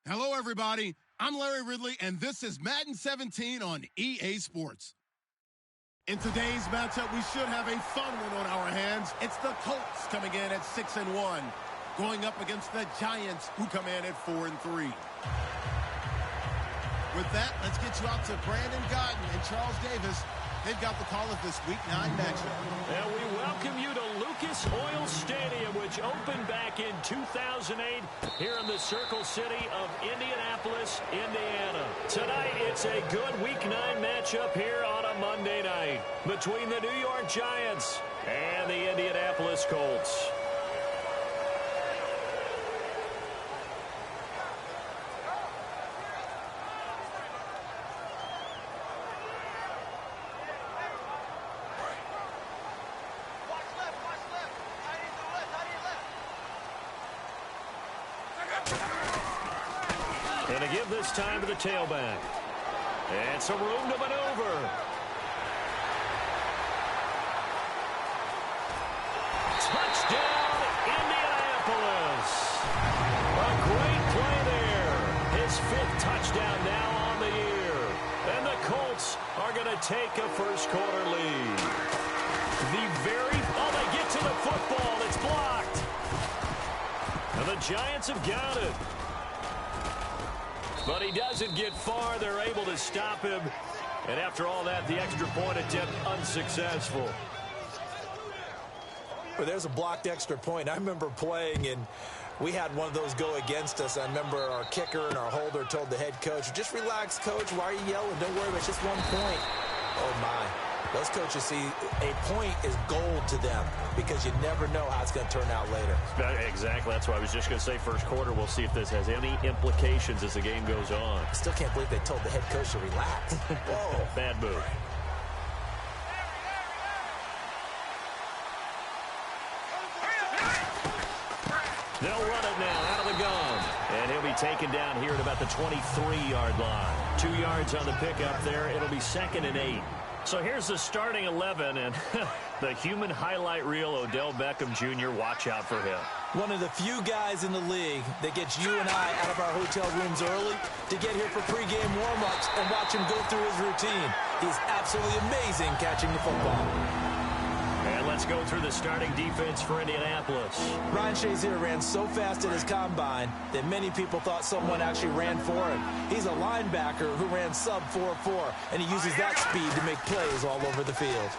Hello, everybody. I'm Larry Ridley, and this is Madden 17 on EA Sports. In today's matchup, we should have a fun one on our hands. It's the Colts coming in at 6-1, going up against the Giants, who come in at 4-3. With that, let's get you out to Brandon Godden and Charles Davis. They've got the call of this Week 9 matchup. And we welcome you to Lucas Oil Stadium, which opened back in 2008 here in the Circle City of Indianapolis, Indiana. Tonight, it's a good Week 9 matchup here on a Monday night between the New York Giants and the Indianapolis Colts. And to give this time to the tailback. And some room to maneuver. Touchdown, Indianapolis. A great play there. His 5th touchdown now on the year. And the Colts are going to take a first-quarter lead. They get to the football. It's blocked. And the Giants have got it. But he doesn't get far. They're able to stop him. And after all that, the extra point attempt unsuccessful. Well, there's a blocked extra point. I remember playing, and we had one of those go against us. I remember our kicker and our holder told the head coach, just relax, coach. Why are you yelling? Don't worry, it's just 1 point. Oh, my. Those coaches see a point is gold to them because you never know how it's going to turn out later. Exactly. That's what I was just going to say. First quarter, we'll see if this has any implications as the game goes on. I still can't believe they told the head coach to relax. Whoa. Bad move. They'll run it now out of the gun. And he'll be taken down here at about the 23-yard line. 2 yards on the pickup there. It'll be 2nd and 8. So here's the starting 11, and the human highlight reel, Odell Beckham Jr., watch out for him. One of the few guys in the league that gets you and I out of our hotel rooms early to get here for pregame warm-ups and watch him go through his routine. He's absolutely amazing catching the football. And let's go through the starting defense for Indianapolis. Ryan Shazier ran so fast at his combine that many people thought someone actually ran for him. He's a linebacker who ran sub 4.4, and he uses that speed to make plays all over the field.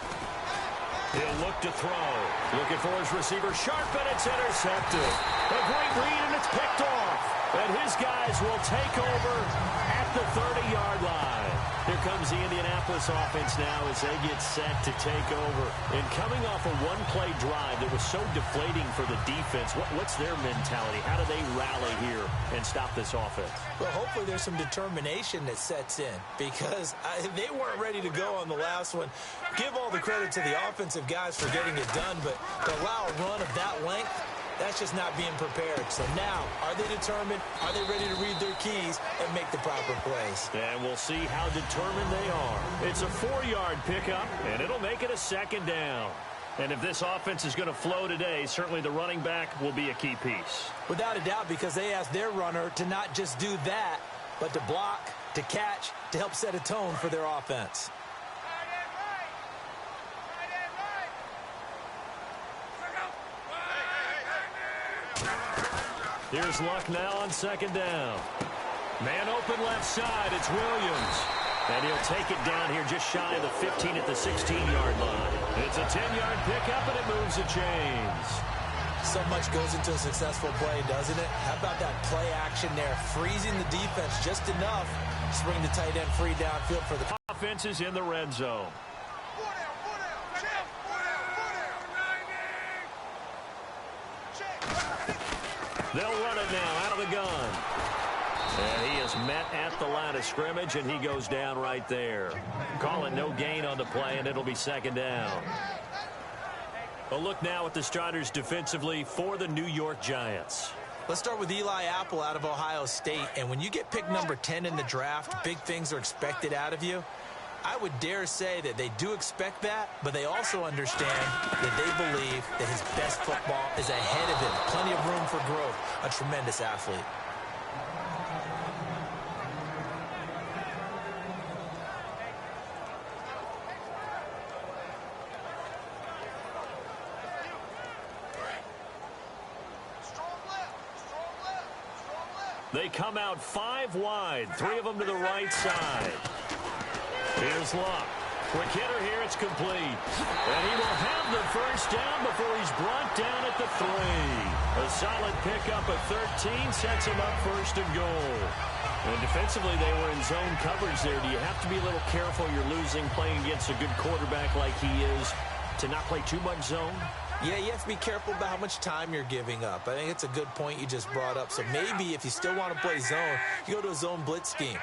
He'll look to throw. Looking for his receiver. Sharp, and it's intercepted. A great read, and it's picked off. And his guys will take over at the 30-yard line. Here comes the Indianapolis offense now as they get set to take over. And coming off a one-play drive that was so deflating for the defense, what's their mentality? How do they rally here and stop this offense? Well, hopefully there's some determination that sets in because they weren't ready to go on the last one. Give all the credit to the offensive guys for getting it done, but to allow a run of that length, that's just not being prepared. So now, are they determined? Are they ready to read their keys and make the proper plays? And we'll see how determined they are. It's a 4-yard pickup, and it'll make it a 2nd down. And if this offense is going to flow today, certainly the running back will be a key piece. Without a doubt, because they asked their runner to not just do that, but to block, to catch, to help set a tone for their offense. Here's Luck now on 2nd down. Man open left side. It's Williams. And he'll take it down here just shy of the 15 at the 16-yard line. It's a 10-yard pickup, and it moves the chains. So much goes into a successful play, doesn't it? How about that play action there? Freezing the defense just enough to bring the tight end free downfield for the offense is in the red zone. They'll run it now out of the gun. And he is met at the line of scrimmage, and he goes down right there. Calling no gain on the play, and it'll be 2nd down. A look now at the starters defensively for the New York Giants. Let's start with Eli Apple out of Ohio State. And when you get picked number 10 in the draft, big things are expected out of you. I would dare say that they do expect that, but they also understand that they believe that his best football is ahead of him. Plenty of room for growth. A tremendous athlete. They come out 5 wide, 3 of them to the right side. Here's Luck. Quick hitter here, it's complete. And he will have the first down before he's brought down at the 3. A solid pickup at 13 sets him up first and goal. And defensively, they were in zone coverage there. Do you have to be a little careful you're losing playing against a good quarterback like he is to not play too much zone? Yeah, you have to be careful about how much time you're giving up. I think it's a good point you just brought up. So maybe if you still want to play zone, you go to a zone blitz scheme.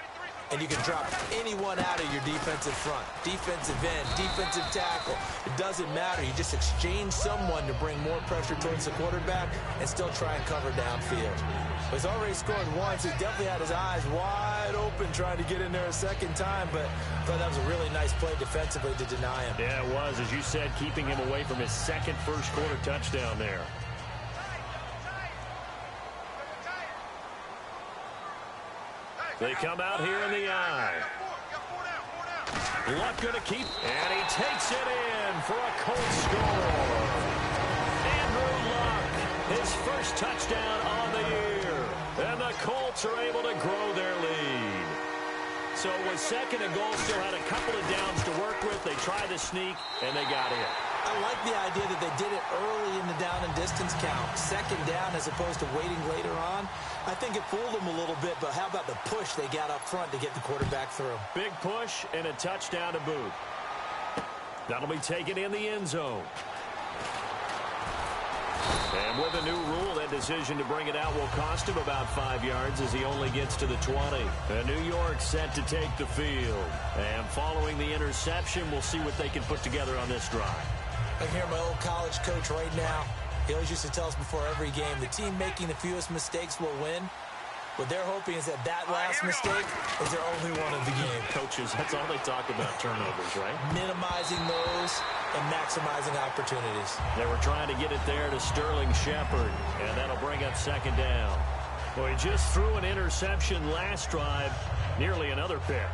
And you can drop anyone out of your defensive front. Defensive end, defensive tackle. It doesn't matter. You just exchange someone to bring more pressure towards the quarterback and still try and cover downfield. He's already scored once. He definitely had his eyes wide open trying to get in there a second time, but I thought that was a really nice play defensively to deny him. Yeah, it was. As you said, keeping him away from his second first-quarter touchdown there. They come out here in the eye. Luck going to keep, and he takes it in for a Colts score. Andrew Luck, his first touchdown on the year. And the Colts are able to grow their lead. So it was second and goal, still had a couple of downs to work with. They tried to sneak, and they got in. I like the idea that they did it early in the down and distance count. Second down as opposed to waiting later on. I think it fooled them a little bit, but how about the push they got up front to get the quarterback through? Big push and a touchdown to boot. That'll be taken in the end zone. And with a new rule, that decision to bring it out will cost him about 5 yards as he only gets to the 20. And New York set to take the field. And following the interception, we'll see what they can put together on this drive. I can hear my old college coach right now. He always used to tell us before every game, the team making the fewest mistakes will win. What they're hoping is that last mistake is their only one of the game. Coaches, that's all they talk about, turnovers, right? Minimizing those and maximizing opportunities. They were trying to get it there to Sterling Shepard, and that'll bring up second down. Well, he just threw an interception last drive, nearly another pick.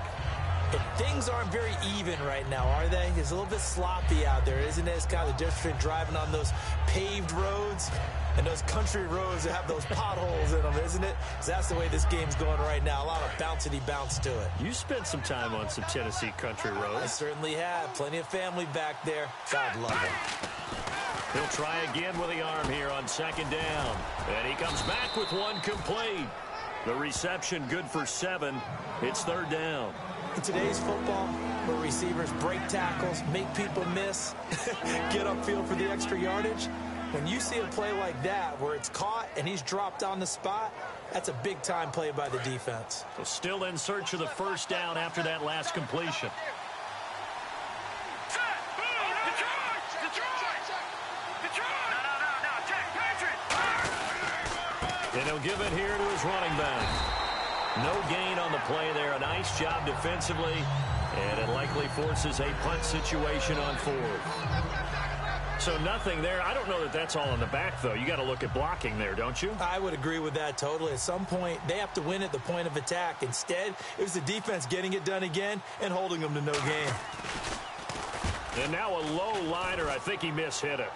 And things aren't very even right now, are they? It's a little bit sloppy out there, isn't it? It's kind of the difference between driving on those paved roads and those country roads that have those potholes in them, isn't it? Because that's the way this game's going right now. A lot of bouncy bounce to it. You spent some time on some Tennessee country roads. I certainly have. Plenty of family back there. God love it. He'll try again with the arm here on second down. And he comes back with one complete. The reception good for 7. It's third down. In today's football, where receivers break tackles, make people miss, get upfield for the extra yardage, when you see a play like that where it's caught and he's dropped on the spot, that's a big-time play by the defense. So still in search of the first down after that last completion. And he'll give it here to his running back. No gain on the play there. A nice job defensively. And it likely forces a punt situation on 4th. So nothing there. I don't know that that's all in the back, though. You got to look at blocking there, don't you? I would agree with that totally. At some point, they have to win at the point of attack. Instead, it was the defense getting it done again and holding them to no gain. And now a low liner. I think he mishit it.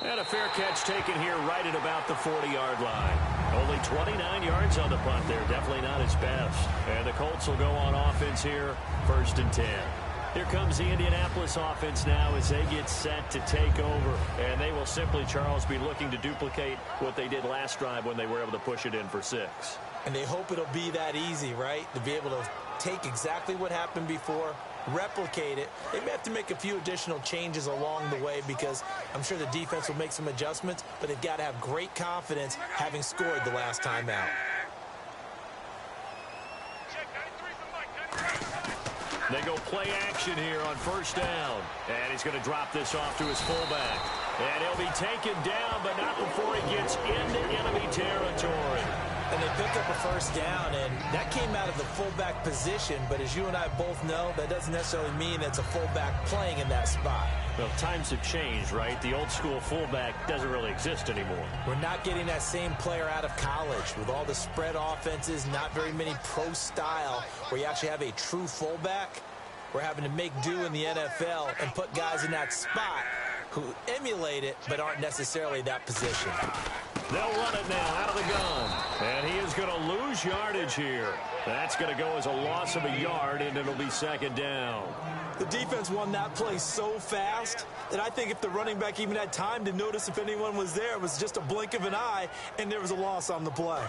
And a fair catch taken here right at about the 40-yard line. Only 29 yards on the punt there. Definitely not his best. And the Colts will go on offense here, 1st and 10. Here comes the Indianapolis offense now as they get set to take over. And they will simply, Charles, be looking to duplicate what they did last drive when they were able to push it in for 6. And they hope it'll be that easy, right? To be able to take exactly what happened before, replicate it. They may have to make a few additional changes along the way because I'm sure the defense will make some adjustments, but they've got to have great confidence having scored the last time out. They go play action here on first down. And he's going to drop this off to his fullback. And he'll be taken down, but not before he gets into enemy territory. And they pick up a first down, and that came out of the fullback position. But as you and I both know, that doesn't necessarily mean it's a fullback playing in that spot. Well, times have changed, right? The old school fullback doesn't really exist anymore. We're not getting that same player out of college. With all the spread offenses, not very many pro style, where you actually have a true fullback. We're having to make do in the NFL and put guys in that spot who emulate it but aren't necessarily that position. They'll run it now out of the gun. And he is going to lose yardage here. That's going to go as a loss of a yard, and it'll be second down. The defense won that play so fast that I think if the running back even had time to notice if anyone was there, it was just a blink of an eye, and there was a loss on the play.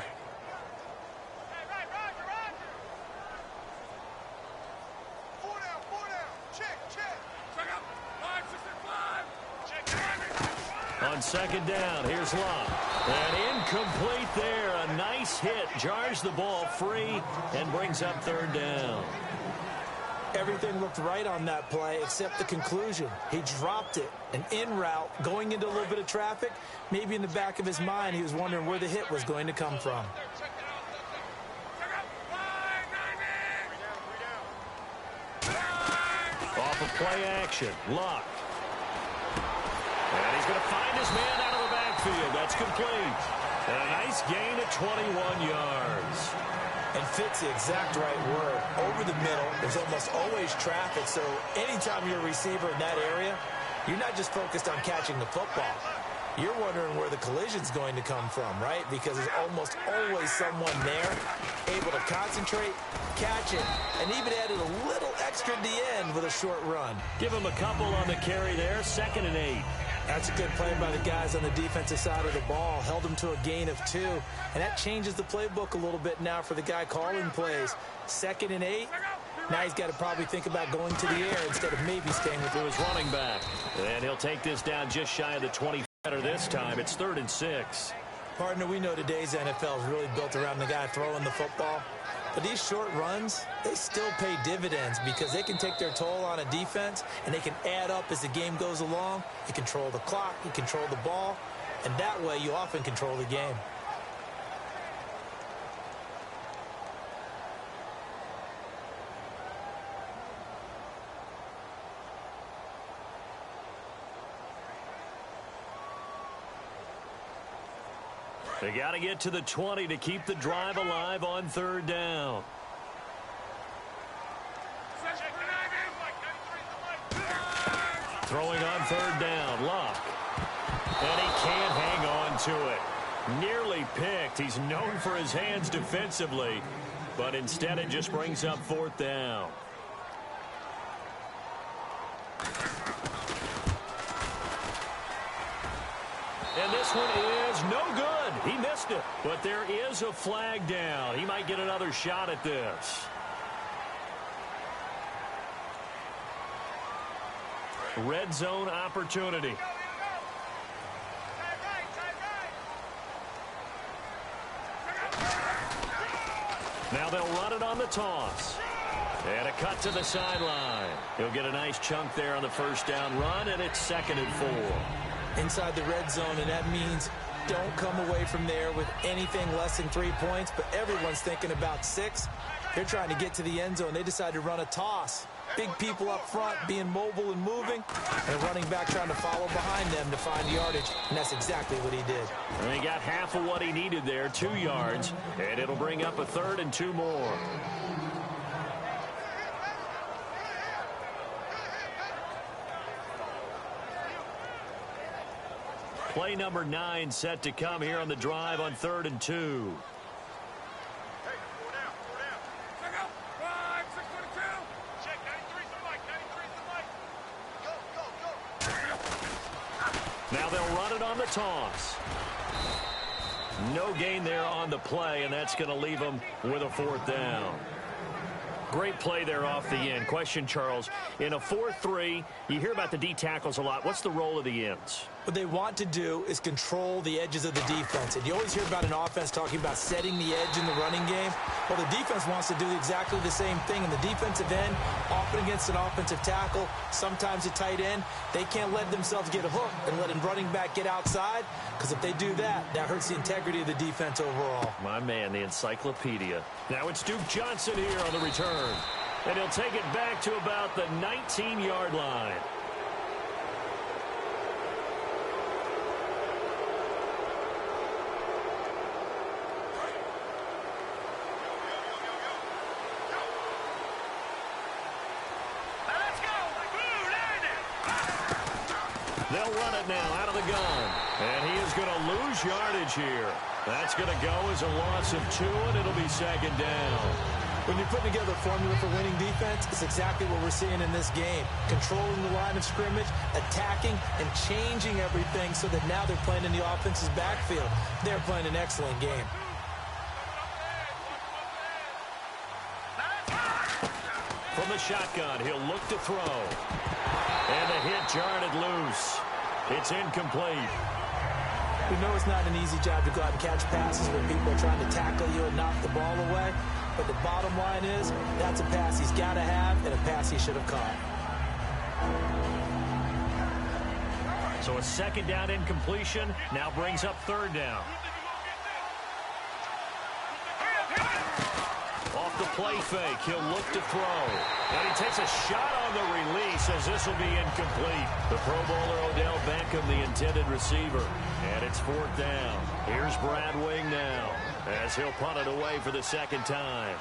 On second down, here's Love. And incomplete there. A nice hit. Jars the ball free and brings up third down. Everything looked right on that play except the conclusion. He dropped it. An in route, going into a little bit of traffic. Maybe in the back of his mind, he was wondering where the hit was going to come from. Off of play action, Luck. And he's going to find his man out of the backfield. That's complete. And a nice gain of 21 yards. And fits the exact right word. Over the middle, there's almost always traffic, so anytime you're a receiver in that area, you're not just focused on catching the football. You're wondering where the collision's going to come from, right? Because there's almost always someone there able to concentrate, catch it, and even added a little extra at the end with a short run. Give him a couple on the carry there, 2nd and 8. That's a good play by the guys on the defensive side of the ball. Held them to a gain of 2. And that changes the playbook a little bit now for the guy calling plays. 2nd and 8. Now he's got to probably think about going to the air instead of maybe staying with his running back. And he'll take this down just shy of the 20 this time. It's 3rd and 6. Partner, we know today's NFL is really built around the guy throwing the football. But these short runs, they still pay dividends because they can take their toll on a defense and they can add up as the game goes along. You control the clock, you control the ball, and that way you often control the game. They got to get to the 20 to keep the drive alive on 3rd down. Throwing on 3rd down, Luck. And he can't hang on to it. Nearly picked. He's known for his hands defensively, but instead it just brings up 4th down. And this one is no good. He missed it. But there is a flag down. He might get another shot at this. Red zone opportunity. Now they'll run it on the toss. And a cut to the sideline. He'll get a nice chunk there on the 1st down run, and it's 2nd and 4. Inside the red zone, and that means don't come away from there with anything less than 3 points, but everyone's thinking about 6. They're trying to get to the end zone. They decide to run a toss. Big people up front being mobile and moving, and a running back trying to follow behind them to find yardage, and that's exactly what he did. And he got half of what he needed there, 2 yards, and it'll bring up a 3rd and 2 more. Play number 9 set to come here on the drive on 3rd and 2. Now they'll run it on the toss. No gain there on the play, and that's going to leave them with a 4th down. Great play there off the end. Question, Charles, in a 4-3, you hear about the D tackles a lot. What's the role of the ends? What they want to do is control the edges of the defense. And you always hear about an offense talking about setting the edge in the running game. Well, the defense wants to do exactly the same thing. In the defensive end, often against an offensive tackle, sometimes a tight end, they can't let themselves get a hook and let a running back get outside, because if they do that, that hurts the integrity of the defense overall. My man, the encyclopedia. Now it's Duke Johnson here on the return. And he'll take it back to about the 19-yard line. They'll run it now out of the gun. And he is going to lose yardage here. That's going to go as a loss of 2, and it'll be second down. When you're putting together a formula for winning defense, it's exactly what we're seeing in this game. Controlling the line of scrimmage, attacking, and changing everything so that now they're playing in the offense's backfield. They're playing an excellent game. From the shotgun, he'll look to throw. And the hit jarred loose. It's incomplete. We know it's not an easy job to go out and catch passes when people are trying to tackle you and knock the ball away. But the bottom line is, that's a pass he's got to have and a pass he should have caught. So a second down incompletion now brings up third down. Off the play fake, he'll look to throw. And he takes a shot on the release as this will be incomplete. The Pro Bowler Odell Beckham, the intended receiver. And it's fourth down. Here's Brad Wing now as he'll punt it away for the second time.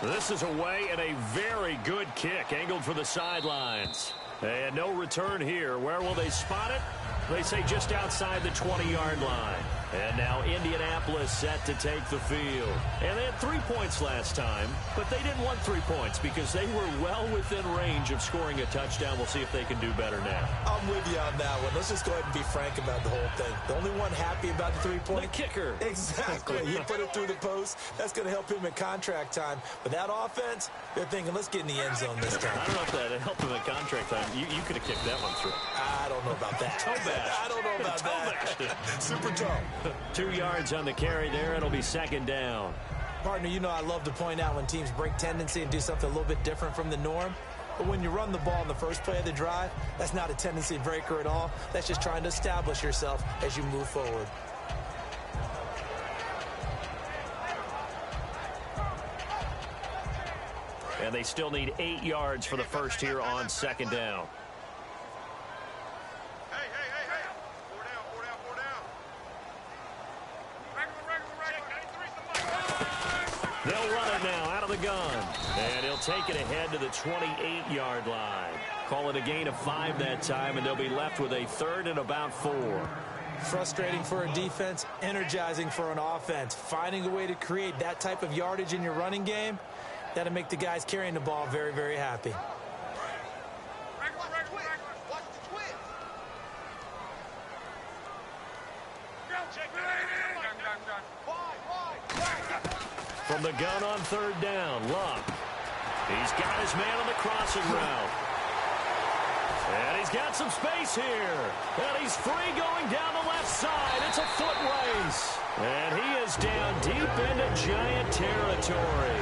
This is away and a very good kick angled for the sidelines. And no return here. Where will they spot it? They say just outside the 20-yard line. And now Indianapolis set to take the field. And they had 3 points last time, but they didn't want 3 points because they were well within range of scoring a touchdown. We'll see if they can do better now. I'm with you on that one. Let's just go ahead and be frank about the whole thing. The only one happy about the 3-point. The kicker. Exactly. He put it through the post. That's going to help him in contract time. But that offense, they're thinking, let's get in the end zone this time. I don't know if that helped him in contract time. You could have kicked that one through. I don't know about that. Toe bash. I don't know about that. Super toe. 2 yards on the carry there. It'll be second down. Partner, you know I love to point out when teams break tendency and do something a little bit different from the norm. But when you run the ball in the first play of the drive, that's not a tendency breaker at all. That's just trying to establish yourself as you move forward. And they still need 8 yards for the first here on second down. They'll run it now out of the gun. And he'll take it ahead to the 28-yard line. Call it a gain of 5 that time, and they'll be left with a third and about 4. Frustrating for a defense, energizing for an offense. Finding a way to create that type of yardage in your running game, that'll make the guys carrying the ball very, very happy. From the gun on third down, Luck. He's got his man on the crossing route. And he's got some space here. And he's free going down the left side. It's a foot race. And he is down deep into Giant territory.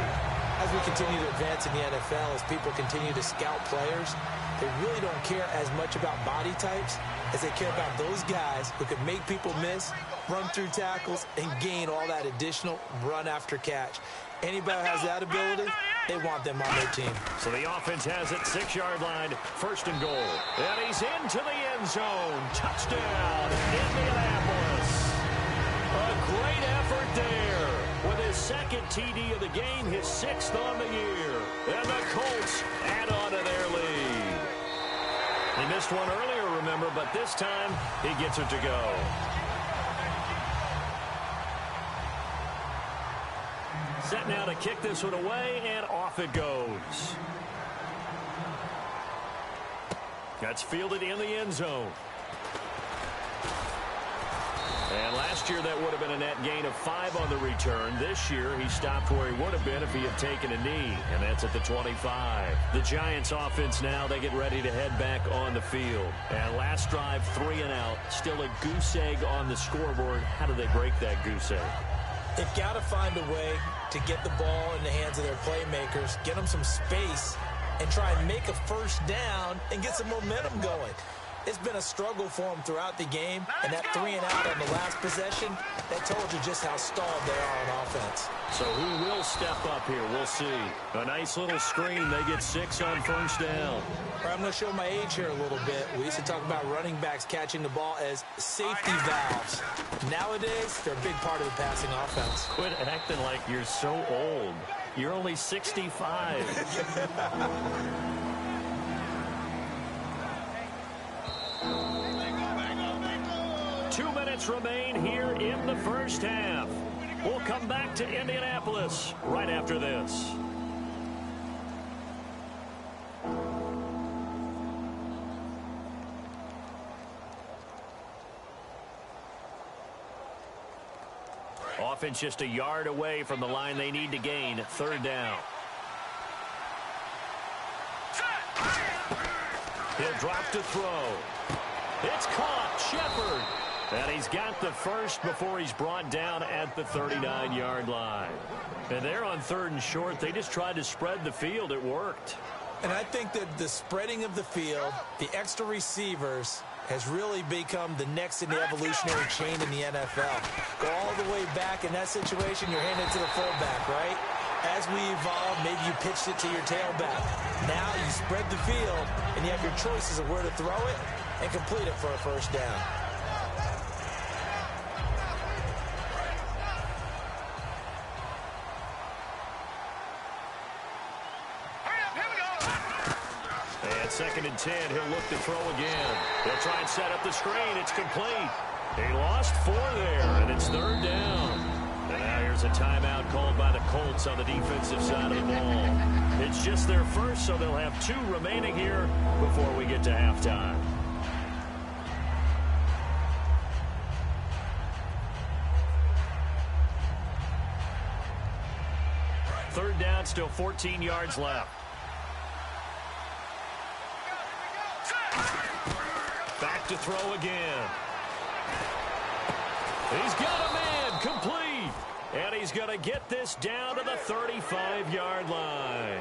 As we continue to advance in the NFL, as people continue to scout players, they really don't care as much about body types as they care about those guys who can make people miss, run through tackles, and gain all that additional run after catch. Anybody who has that ability, they want them on their team. So the offense has it, 6-yard line, first and goal. And he's into the end zone. Touchdown, Indianapolis. A great effort there. With his second TD of the game, his 6th on the year. And the Colts add on to their lead. He missed one earlier, remember, but this time he gets it to go. Set now to kick this one away, and off it goes. That's fielded in the end zone. And last year that would have been a net gain of 5 on the return. This year he stopped where he would have been if he had taken a knee, and that's at the 25. The Giants offense now, they get ready to head back on the field. And last drive, 3 and out. Still a goose egg on the scoreboard. How do they break that goose egg? They've got to find a way to get the ball in the hands of their playmakers, get them some space, and try and make a first down and get some momentum going. It's been a struggle for them throughout the game, and that 3 and out on the last possession, that told you just how stalled they are on offense. So who will step up here? We'll see. A nice little screen. They get 6 on first down. I'm going to show my age here a little bit. We used to talk about running backs catching the ball as safety valves. Nowadays, they're a big part of the passing offense. Quit acting like you're so old. You're only 65. 2 minutes remain here in the first half. We'll come back to Indianapolis right after this. Offense just a yard away from the line they need to gain. Third down. He'll drop to throw. It's caught. Shepard. And he's got the first before he's brought down at the 39-yard line. And they're on 3rd and short. They just tried to spread the field. It worked. And I think that the spreading of the field, the extra receivers, has really become the next in the evolutionary chain in the NFL. Go all the way back in that situation, you're handing it to the fullback, right? As we evolve, maybe you pitched it to your tailback. Now you spread the field, and you have your choices of where to throw it and complete it for a first down. And 2nd and 10, he'll look to throw again. He'll try and set up the screen. It's complete. He lost 4 there, and it's 3rd down. And now here's a timeout called by the Colts on the defensive side of the ball. It's just their first, so they'll have 2 remaining here before we get to halftime. Third down, still 14 yards left. Back to throw again. He's got a man, complete. And he's going to get this down to the 35-yard line.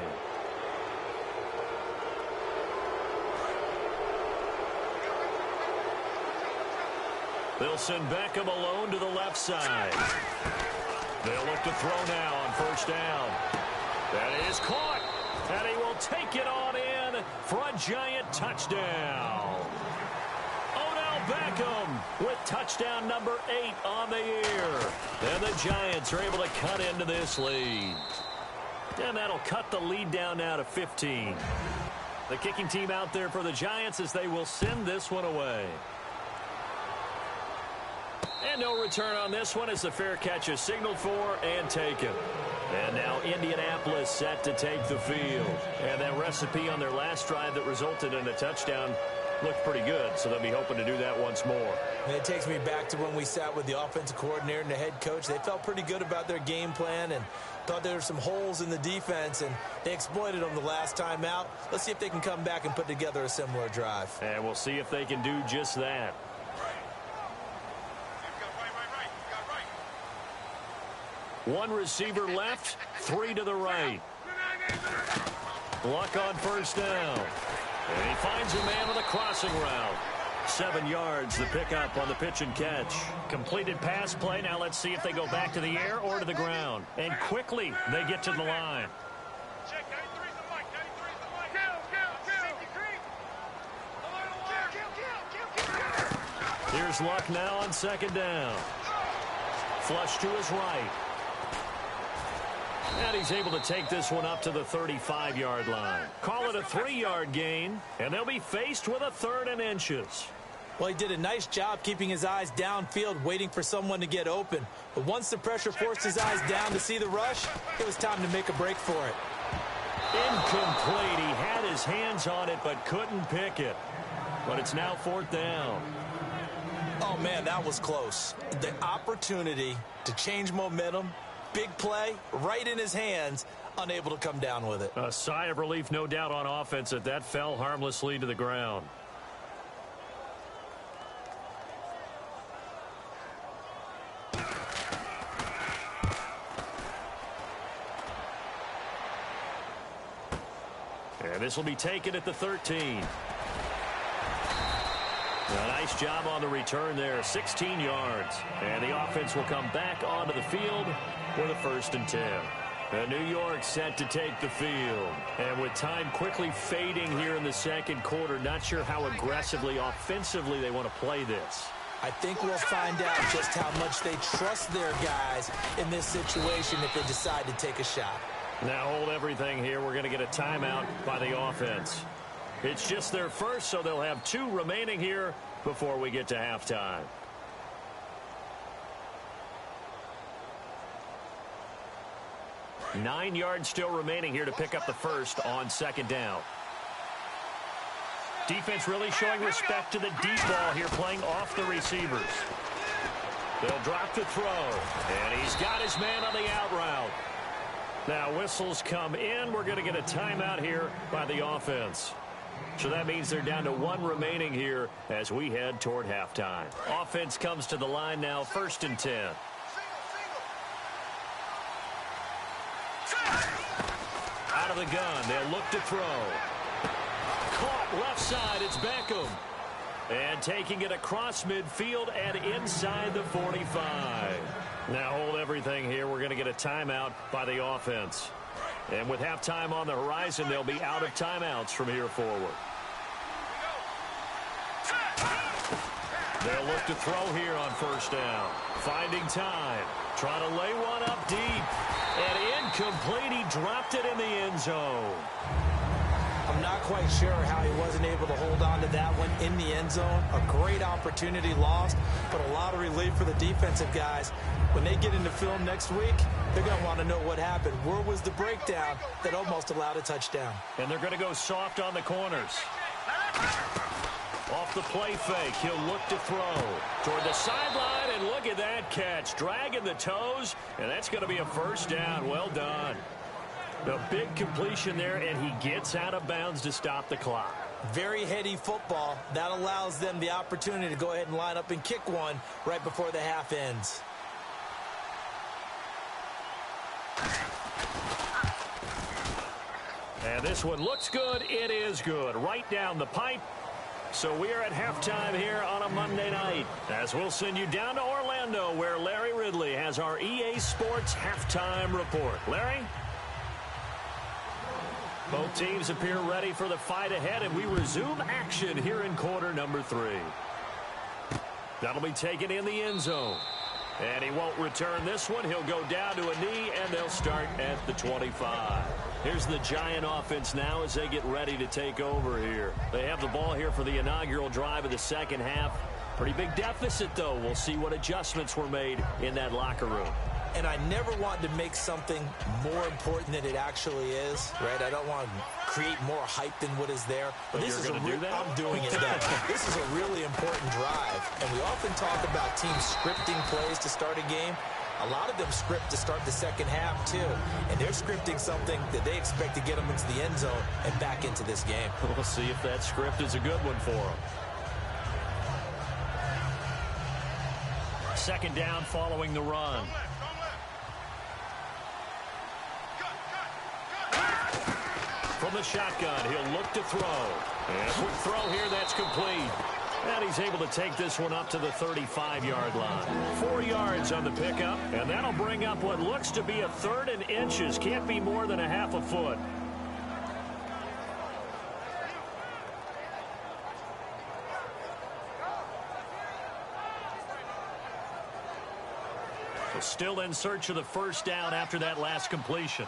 They'll send Beckham alone to the left side. They'll look to throw now on first down. That is caught. And he will take it on in for a giant touchdown. Beckham with touchdown number 8 on the year. And the Giants are able to cut into this lead. And that'll cut the lead down now to 15. The kicking team out there for the Giants as they will send this one away. And no return on this one as the fair catch is signaled for and taken. And now Indianapolis set to take the field. And that recipe on their last drive that resulted in a touchdown looked pretty good, so they'll be hoping to do that once more. And it takes me back to when we sat with the offensive coordinator and the head coach. They felt pretty good about their game plan and thought there were some holes in the defense, and they exploited them the last time out. Let's see if they can come back and put together a similar drive. And we'll see if they can do just that. One receiver left, 3 to the right. Luck on first down. And he finds a man on the crossing route. 7 yards, the pickup on the pitch and catch. Completed pass play. Now let's see if they go back to the air or to the ground. And quickly, they get to the line. Here's Luck now on 2nd down. Flush to his right. And he's able to take this one up to the 35-yard line. Call it a 3-yard gain, and they'll be faced with a 3rd and inches. Well, he did a nice job keeping his eyes downfield, waiting for someone to get open. But once the pressure forced his eyes down to see the rush, it was time to make a break for it. Incomplete. He had his hands on it, but couldn't pick it. But it's now 4th down. Oh, man, that was close. The opportunity to change momentum, big play, right in his hands, unable to come down with it. A sigh of relief, no doubt, on offense that fell harmlessly to the ground. And this will be taken at the 13. A nice job on the return there, 16 yards. And the offense will come back onto the field with a 1st and 10. And New York set to take the field. And with time quickly fading here in the second quarter, not sure how aggressively, offensively they want to play this. I think we'll find out just how much they trust their guys in this situation if they decide to take a shot. Now hold everything here. We're going to get a timeout by the offense. It's just their first, so they'll have 2 remaining here before we get to halftime. Nine yards still remaining here to pick up the first on second down. Defense really showing respect to the deep ball here, playing off the receivers. They'll drop the throw, and he's got his man on the out route. Now whistles come in. We're going to get a timeout here by the offense. So that means they're down to 1 remaining here as we head toward halftime. Offense comes to the line now, 1st and 10. Out of the gun, they'll look to throw. Caught left side, it's Beckham. And taking it across midfield and inside the 45. Now hold everything here. We're going to get a timeout by the offense. And with halftime on the horizon, they'll be out of timeouts from here forward. They'll look to throw here on 1st down. Finding time. Trying to lay one up deep. And incomplete. He dropped it in the end zone. I'm not quite sure how he wasn't able to hold on to that one in the end zone. A great opportunity lost, but a lot of relief for the defensive guys. When they get into film next week, they're going to want to know what happened. Where was the breakdown that almost allowed a touchdown? And they're going to go soft on the corners. Off the play fake, he'll look to throw toward the sideline, and look at that catch. Dragging the toes, and that's going to be a 1st down. Well done. A big completion there, and he gets out of bounds to stop the clock. Very heady football. That allows them the opportunity to go ahead and line up and kick one right before the half ends. And this one looks good. It is good. Right down the pipe. So we are at halftime here on a Monday night, as we'll send you down to Orlando, where Larry Ridley has our EA Sports halftime report. Larry? Both teams appear ready for the fight ahead, and we resume action here in quarter number 3. That'll be taken in the end zone. And he won't return this one. He'll go down to a knee, and they'll start at the 25. Here's the Giant offense now as they get ready to take over here. They have the ball here for the inaugural drive of the second half. Pretty big deficit, though. We'll see what adjustments were made in that locker room. And I never want to make something more important than it actually is, right? I don't want to create more hype than what is there. But this is going to do that? I'm doing it now. This is a really important drive. And we often talk about teams scripting plays to start a game. A lot of them script to start the second half, too. And they're scripting something that they expect to get them into the end zone and back into this game. We'll see if that script is a good one for them. Second down following the run. From the shotgun, he'll look to throw. And a quick throw here, that's complete. And he's able to take this one up to the 35-yard line. 4 yards on the pickup, and that'll bring up what looks to be a 3rd and inches. Can't be more than a half a foot. So still in search of the 1st down after that last completion.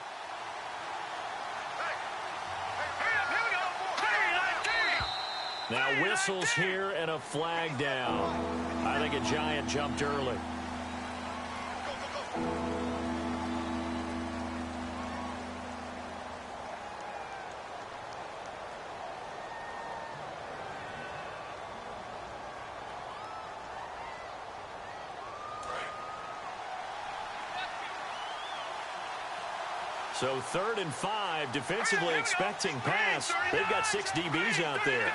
Now whistles here and a flag down. I think a Giant jumped early. So 3rd and 5, defensively expecting pass. They've got 6 DBs out there.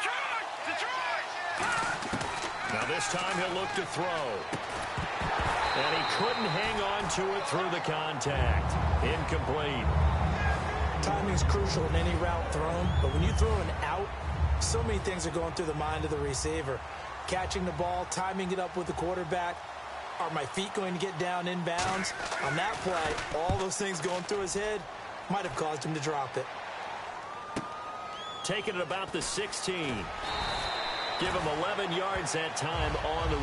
Now this time he'll look to throw. And he couldn't hang on to it through the contact. Incomplete. Timing's crucial in any route thrown, but when you throw an out, so many things are going through the mind of the receiver. Catching the ball, timing it up with the quarterback. Are my feet going to get down inbounds? On that play, all those things going through his head might have caused him to drop it. Taking it about the 16. Give him 11 yards that time on the